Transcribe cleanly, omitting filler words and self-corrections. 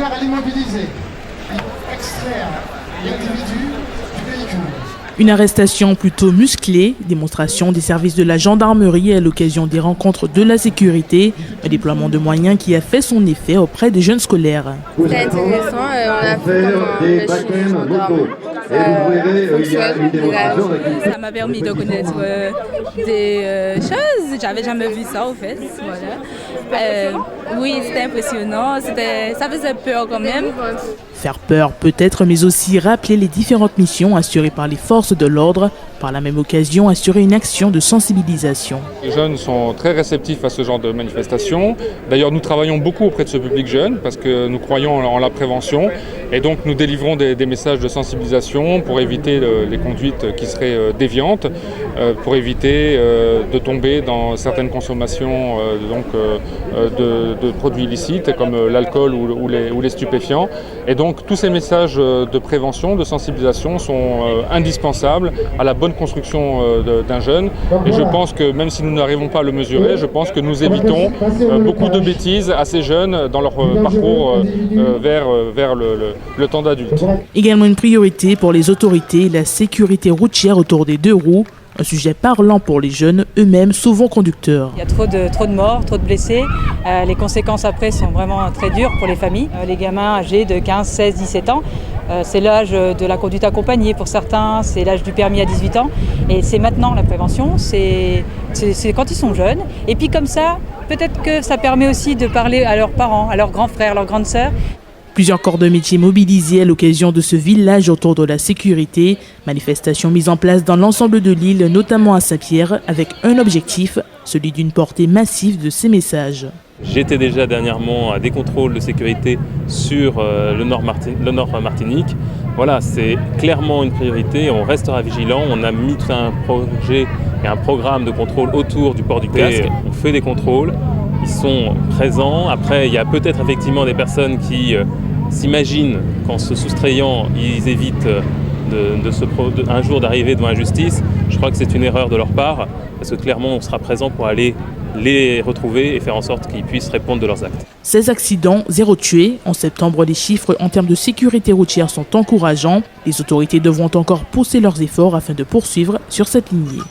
manière à l'immobiliser, à extraire l'individu du véhicule. Une arrestation plutôt musclée, démonstration des services de la gendarmerie à l'occasion des rencontres de la sécurité, un déploiement de moyens qui a fait son effet auprès des jeunes scolaires. C'était intéressant, on a vu comment le fonctionne. Ça m'a permis de connaître des choses, j'avais jamais vu ça au fait. Voilà. Oui, c'était impressionnant, ça faisait peur quand même. Faire peur peut-être, mais aussi rappeler les différentes missions assurées par les forces de l'ordre. Par la même occasion, assurer une action de sensibilisation. Les jeunes sont très réceptifs à ce genre de manifestations. D'ailleurs, nous travaillons beaucoup auprès de ce public jeune parce que nous croyons en la prévention. Et donc, nous délivrons des messages de sensibilisation pour éviter les conduites qui seraient déviantes, pour éviter de tomber dans certaines consommations de produits illicites comme l'alcool ou les stupéfiants. Et donc, tous ces messages de prévention, de sensibilisation sont indispensables à la bonne construction d'un jeune. Et je pense que même si nous n'arrivons pas à le mesurer, je pense que nous évitons beaucoup de bêtises à ces jeunes dans leur parcours vers le temps d'adulte. Également une priorité pour les autorités, la sécurité routière autour des deux roues. Un sujet parlant pour les jeunes, eux-mêmes souvent conducteurs. Il y a trop de morts, trop de blessés. Les conséquences après sont vraiment très dures pour les familles. Les gamins âgés de 15, 16, 17 ans, c'est l'âge de la conduite accompagnée pour certains, c'est l'âge du permis à 18 ans. Et c'est maintenant la prévention, c'est quand ils sont jeunes. Et puis comme ça, peut-être que ça permet aussi de parler à leurs parents, à leurs grands frères, leurs grandes sœurs. Plusieurs corps de métier mobilisés à l'occasion de ce village autour de la sécurité. Manifestation mise en place dans l'ensemble de l'île, notamment à Saint-Pierre, avec un objectif, celui d'une portée massive de ces messages. J'étais déjà dernièrement à des contrôles de sécurité sur le Nord Martinique. Voilà, c'est clairement une priorité, on restera vigilant. On a mis tout un projet et un programme de contrôle autour du port du casque. On fait des contrôles, ils sont présents. Après, il y a peut-être effectivement des personnes qui s'imaginent qu'en se soustrayant, ils évitent un jour d'arriver devant la justice. Je crois que c'est une erreur de leur part, parce que clairement, on sera présent pour aller les retrouver et faire en sorte qu'ils puissent répondre de leurs actes. 16 accidents, 0 tués. En septembre, les chiffres en termes de sécurité routière sont encourageants. Les autorités devront encore pousser leurs efforts afin de poursuivre sur cette lignée.